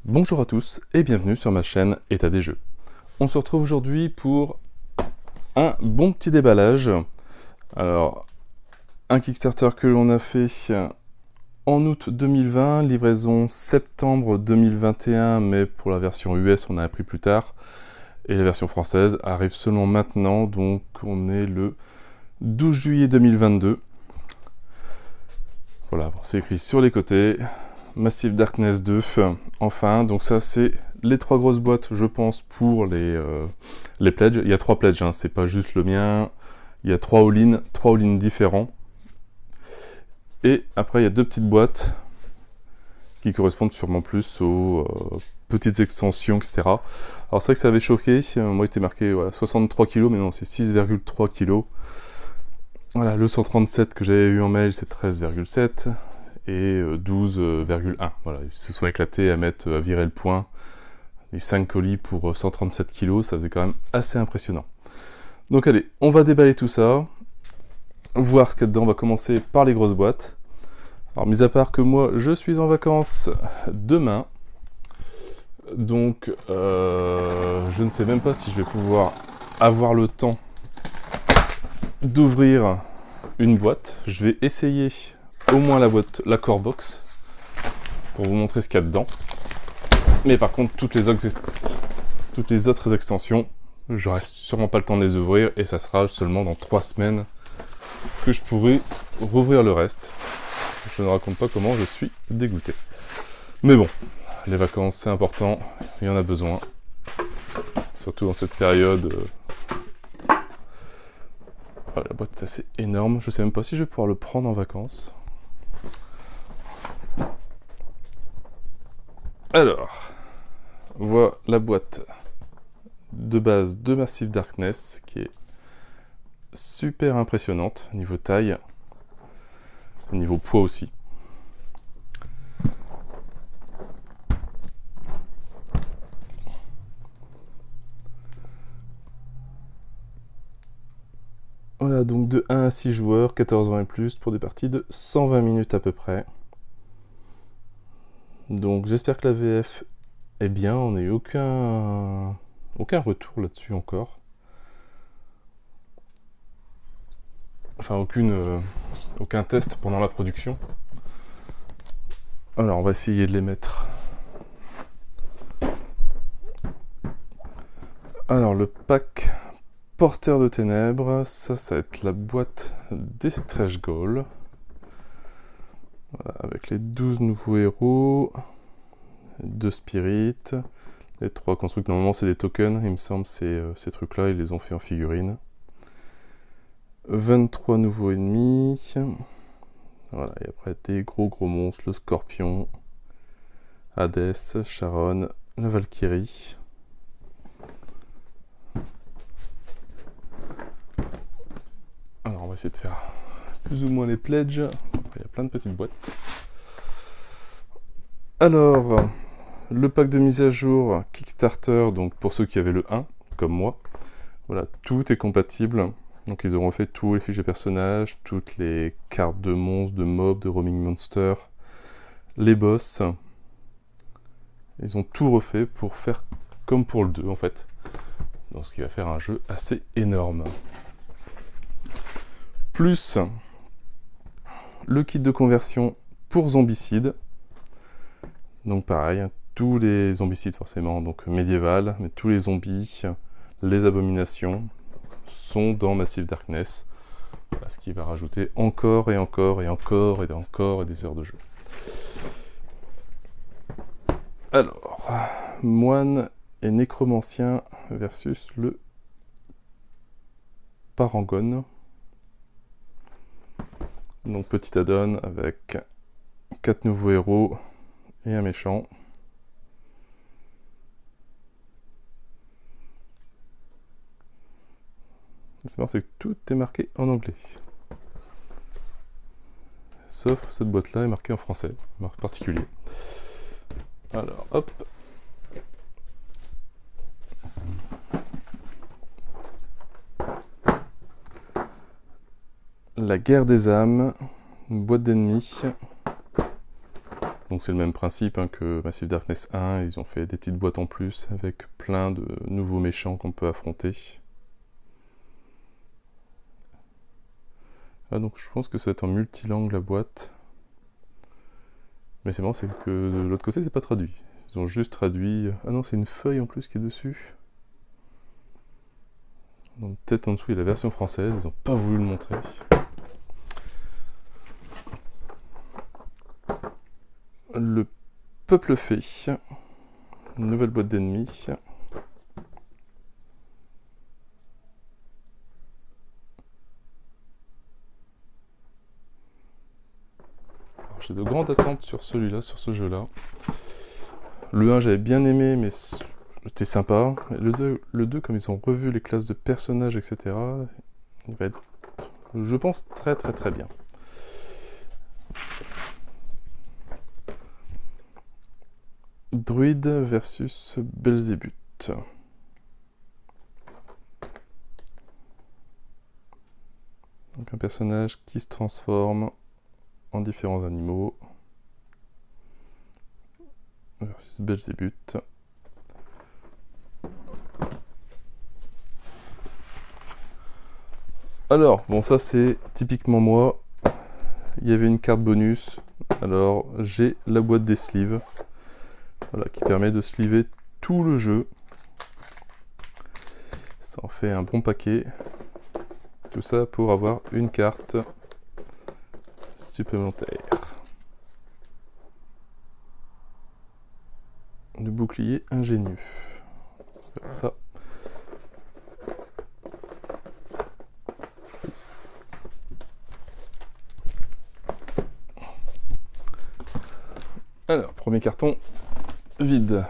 Bonjour à tous et bienvenue sur ma chaîne État des Jeux. On se retrouve aujourd'hui pour un bon petit déballage. Alors, un Kickstarter que l'on a fait en août 2020, livraison septembre 2021, mais pour la version US on a appris plus tard. Et la version française arrive seulement maintenant, donc on est le 12 juillet 2022. Voilà, bon, c'est écrit sur les côtés. Massive Darkness 2, enfin, donc ça c'est les trois grosses boîtes, je pense, pour les pledges. Il y a trois pledges, hein, c'est pas juste le mien. Il y a trois all-in différents. Et après, il y a deux petites boîtes qui correspondent sûrement plus aux petites extensions, etc. Alors c'est vrai que ça avait choqué, moi il était marqué voilà, 63 kg, mais non, c'est 6,3 kg. Voilà, le 137 que j'avais eu en mail, c'est 13,7. Et 12,1. Voilà, ils se sont éclatés à virer le point. Les 5 colis pour 137 kg, ça faisait quand même assez impressionnant. Donc allez, on va déballer tout ça, voir ce qu'il y a dedans. On va commencer par les grosses boîtes. Alors, mis à part que moi, je suis en vacances demain, donc je ne sais même pas si je vais pouvoir avoir le temps d'ouvrir une boîte. Je vais essayer au moins la core box pour vous montrer ce qu'il y a dedans. Mais par contre, toutes les autres extensions, j'aurai sûrement pas le temps de les ouvrir et ça sera seulement dans 3 semaines que je pourrai rouvrir le reste. Je ne raconte pas comment je suis dégoûté. Mais bon, les vacances c'est important, il y en a besoin. Surtout dans cette période. Voilà, la boîte est assez énorme, je sais même pas si je vais pouvoir le prendre en vacances. Alors, voilà la boîte de base de Massive Darkness qui est super impressionnante niveau taille, niveau poids aussi. Voilà, donc de 1 à 6 joueurs, 14 ans et plus, pour des parties de 120 minutes à peu près. Donc j'espère que la VF est bien, on n'a eu aucun retour là-dessus encore. Enfin, aucun test pendant la production. Alors, on va essayer de les mettre. Alors, le pack Porteur de Ténèbres, ça va être la boîte des Stretch Goals. Voilà, avec les 12 nouveaux héros, 2 spirites, les 3 constructs. Normalement, c'est des tokens, il me semble, ces trucs-là, ils les ont fait en figurine. 23 nouveaux ennemis. Voilà, et après des gros monstres, le Scorpion, Hades, Charon, la Valkyrie. Alors on va essayer de faire plus ou moins les pledges. Après, il y a plein de petites boîtes. Alors, le pack de mise à jour Kickstarter, donc pour ceux qui avaient le 1, comme moi, voilà, tout est compatible. Donc ils auront fait tous les fiches de personnages, toutes les cartes de monstres, de mobs, de roaming monster, les boss. Ils ont tout refait pour faire comme pour le 2 en fait. Donc ce qui va faire un jeu assez énorme. Plus le kit de conversion pour zombicide. Donc pareil, hein, tous les zombicides forcément, donc médiéval, mais tous les zombies, les abominations sont dans Massive Darkness. Voilà, ce qui va rajouter encore et encore et encore et encore et des heures de jeu. Alors, moine et nécromancien versus le parangone. Donc petit add-on avec 4 nouveaux héros et un méchant. C'est marrant, c'est que tout est marqué en anglais. Sauf cette boîte-là est marquée en français, marque particulier. Alors, hop. La guerre des âmes, une boîte d'ennemis. Donc donc c'est le même principe hein, que Massive Darkness 1, ils ont fait des petites boîtes en plus avec plein de nouveaux méchants qu'on peut affronter. Ah donc je pense que ça va être en multilangue la boîte. Mais c'est marrant, c'est que de l'autre côté c'est pas traduit. Ils ont juste traduit... Ah non, c'est une feuille en plus qui est dessus. Donc peut-être en dessous il y a la version française, ils n'ont pas voulu le montrer. Le Peuple Fée, une nouvelle boîte d'ennemis. J'ai de grandes attentes sur celui-là, sur ce jeu-là. Le 1 j'avais bien aimé, mais c'était sympa. Le 2, comme ils ont revu les classes de personnages, etc., il va être, je pense, très très très bien. Druide versus Belzébuth. Donc un personnage qui se transforme en différents animaux. Versus Belzébuth. Alors, bon ça c'est typiquement moi. Il y avait une carte bonus. Alors j'ai la boîte des sleeves. Voilà, qui permet de sleever tout le jeu. Ça en fait un bon paquet. Tout ça pour avoir une carte supplémentaire. Le bouclier ingénieux. Ça. Alors, premier carton vide.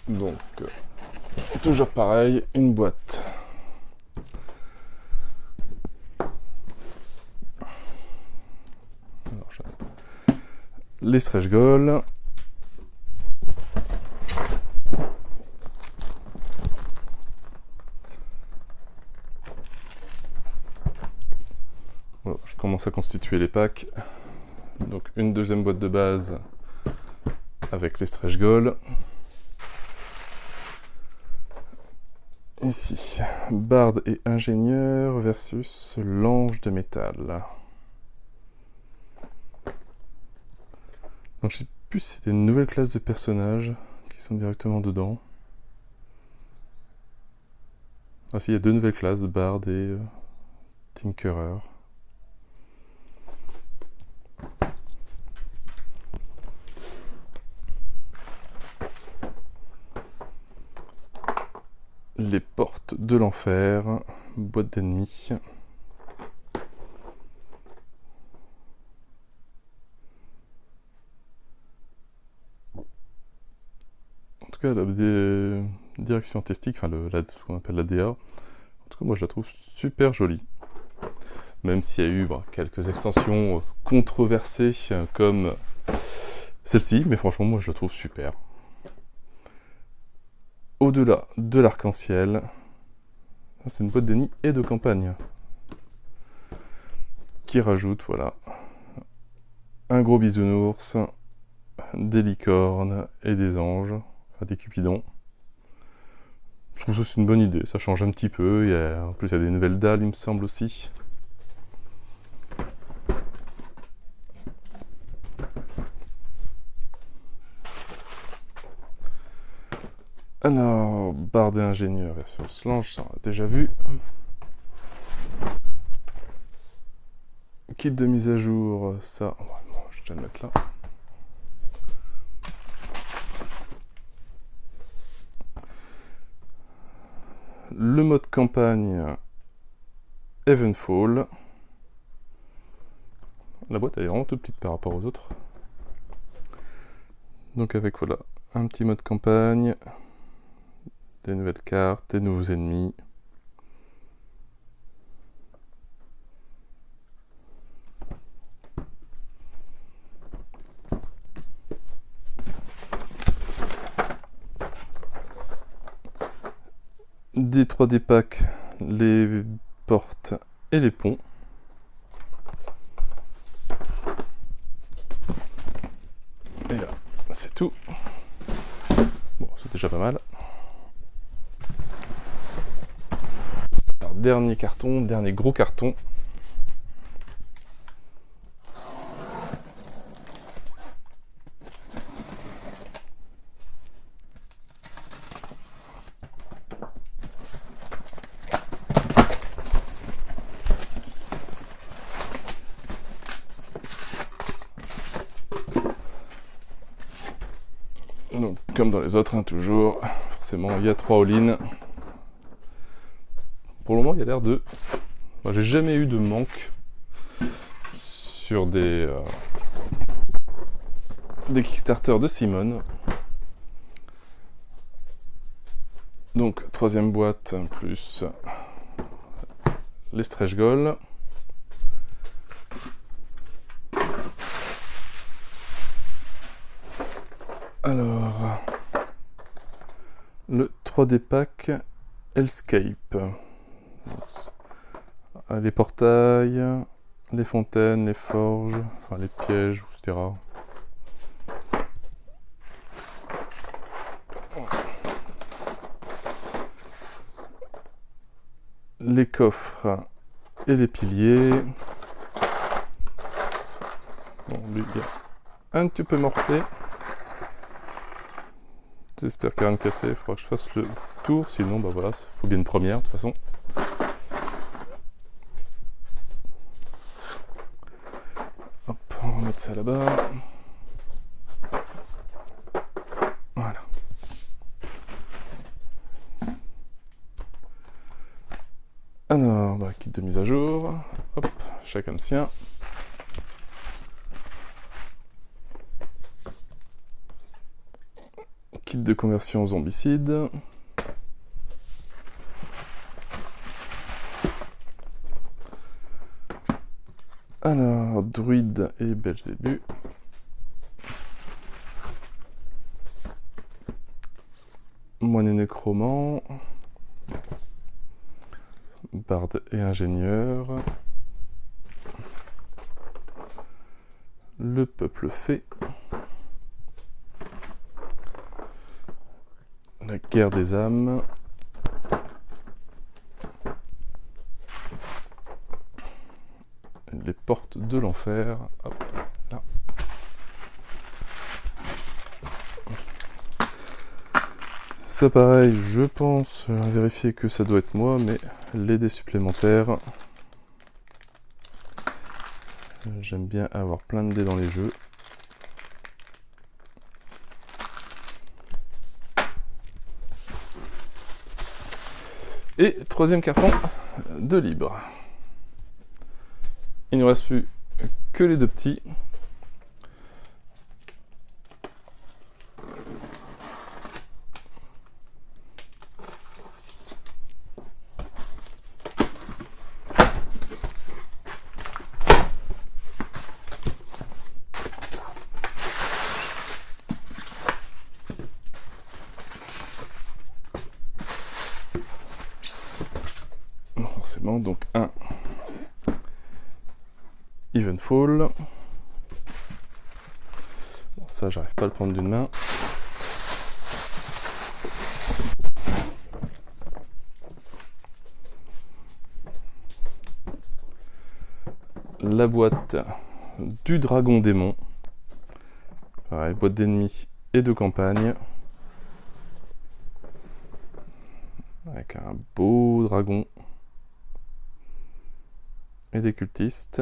Donc, toujours pareil, une boîte. Alors, les stretch goals. Voilà, je commence à constituer les packs. Donc, une deuxième boîte de base avec les stretch goals. Ici, barde et ingénieur versus l'ange de métal. Donc je sais plus si c'était une nouvelle classe de personnages qui sont directement dedans. Ah si, il y a deux nouvelles classes, barde et tinkerer. Les portes de l'enfer, boîte d'ennemis. En tout cas, la direction artistique, enfin ce qu'on appelle la DA, en tout cas moi je la trouve super jolie. Même s'il y a eu quelques extensions controversées comme celle-ci, mais franchement moi je la trouve super. Au-delà de l'arc-en-ciel, c'est une boîte d'ennemis et de campagne qui rajoute, voilà, un gros bisounours, des licornes et des anges, enfin des cupidons. Je trouve que c'est une bonne idée, ça change un petit peu. En plus, il y a des nouvelles dalles, il me semble aussi. Alors, barde et ingénieur version Slange, ça on a déjà vu. Kit de mise à jour, ça, je vais le mettre là. le mode campagne Evenfall. La boîte elle est vraiment toute petite par rapport aux autres. Donc avec voilà, un petit mode campagne, des nouvelles cartes, des nouveaux ennemis. Des 3D packs, les portes et les ponts. Et là, c'est tout. Bon, c'est déjà pas mal. Alors, dernier carton, dernier gros carton. Donc, comme dans les autres, hein, toujours, forcément, il y a 3 all-in. Pour le moment, il y a l'air de... Moi, j'ai jamais eu de manque sur des Kickstarter de Simon. Donc, 3e boîte, plus les stretch goals. Alors, le 3D pack Hellscape. Les portails, les fontaines, les forges, enfin les pièges, etc. Les coffres et les piliers. Bon, lui, il est un petit peu morflé. J'espère qu'il n'y a rien de cassé. Il faudra que je fasse le tour. Sinon, bah voilà, il faut bien une première de toute façon. Hop, on va mettre ça là-bas. Voilà. Alors, bah, kit de mise à jour. Hop, chacun le sien. Kit de conversion zombicide. Alors, druide et Belzébuth. Moine et nécromant. Barde et ingénieur. Le peuple fée. La guerre des âmes. Les portes de l'enfer. Hop, là. Ça pareil, je pense vérifier que ça doit être moi, mais les dés supplémentaires. J'aime bien avoir plein de dés dans les jeux. Et 3e carton de libre. Il ne reste plus que les 2 petits. Forcément, donc un Evenfall. Bon, ça, j'arrive pas à le prendre d'une main. La boîte du dragon démon. Pareil, boîte d'ennemis et de campagne. Avec un beau dragon. Et des cultistes.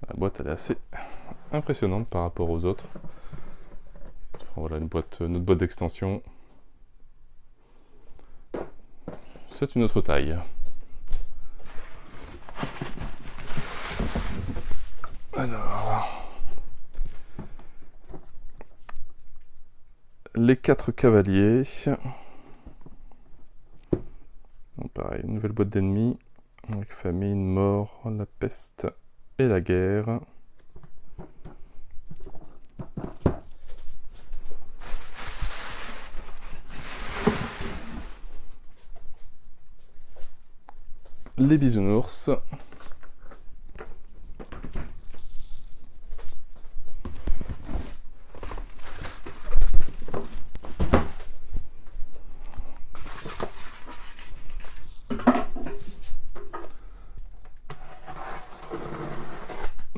La boîte elle est assez impressionnante par rapport aux autres. Voilà notre boîte d'extension. c'est une autre taille. Alors, les 4 cavaliers. Donc pareil, une nouvelle boîte d'ennemis, avec famine, mort, la peste et la guerre. Les bisounours.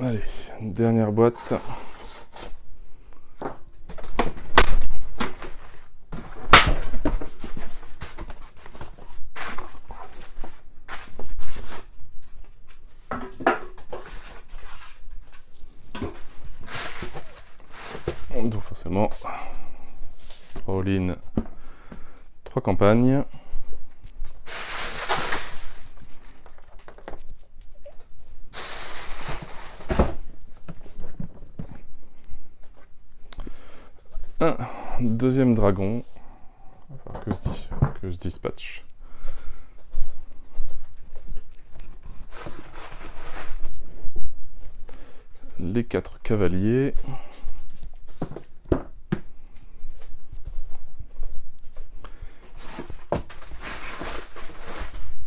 Allez, dernière boîte. Donc forcément, 3 all-in, 3 campagnes. Un deuxième dragon. Il va falloir que je dispatche. Les 4 cavaliers.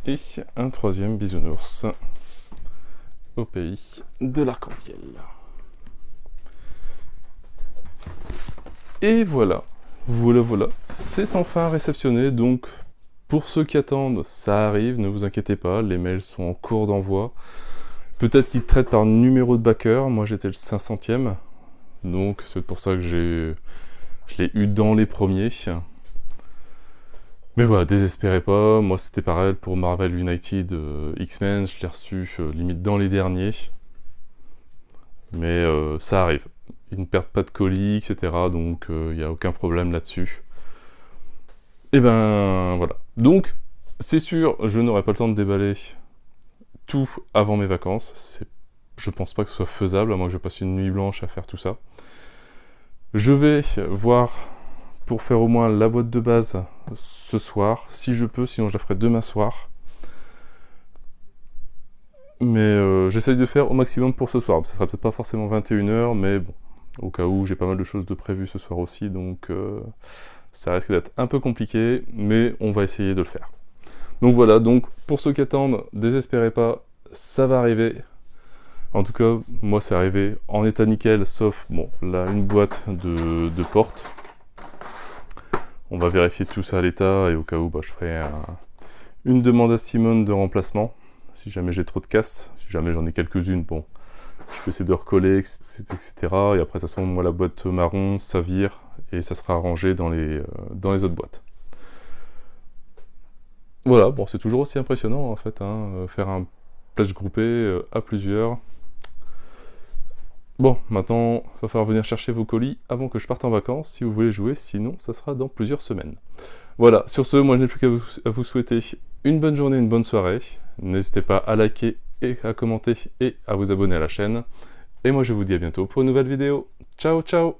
Et un troisième bisounours au pays de l'arc-en-ciel. Et voilà, voilà, c'est enfin réceptionné, donc pour ceux qui attendent, ça arrive, ne vous inquiétez pas, les mails sont en cours d'envoi. Peut-être qu'ils traitent par numéro de backer, moi j'étais le 500e, donc c'est pour ça que je l'ai eu dans les premiers. Mais voilà, désespérez pas, moi c'était pareil pour Marvel United X-Men, je l'ai reçu limite dans les derniers. Mais ça arrive, ils ne perdent pas de colis, etc. Donc il n'y a aucun problème là-dessus. Et ben voilà. Donc, c'est sûr, je n'aurai pas le temps de déballer tout avant mes vacances. Je pense pas que ce soit faisable, à moins que je passe une nuit blanche à faire tout ça. Je vais voir pour faire au moins la boîte de base ce soir, si je peux, sinon je la ferai demain soir. Mais j'essaye de faire au maximum pour ce soir. Ça sera peut-être pas forcément 21h, mais bon, au cas où j'ai pas mal de choses de prévues ce soir aussi, donc ça risque d'être un peu compliqué, mais on va essayer de le faire. Donc voilà, donc pour ceux qui attendent, désespérez pas, ça va arriver. En tout cas, moi c'est arrivé en état nickel, sauf, bon, là, une boîte de porte. On va vérifier tout ça à l'état, et au cas où, bah, je ferai une demande à Simone de remplacement, si jamais j'ai trop de casses, si jamais j'en ai quelques-unes, bon, je peux essayer de recoller, etc. Et après, de toute façon, moi, la boîte marron, ça vire, et ça sera rangé dans les autres boîtes. Voilà, bon, c'est toujours aussi impressionnant, en fait, hein, faire un pledge groupé à plusieurs. Bon, maintenant, il va falloir venir chercher vos colis avant que je parte en vacances, si vous voulez jouer, sinon, ça sera dans plusieurs semaines. Voilà, sur ce, moi, je n'ai plus qu'à vous souhaiter une bonne journée, une bonne soirée. N'hésitez pas à liker et à commenter et à vous abonner à la chaîne. Et moi, je vous dis à bientôt pour une nouvelle vidéo. Ciao, ciao!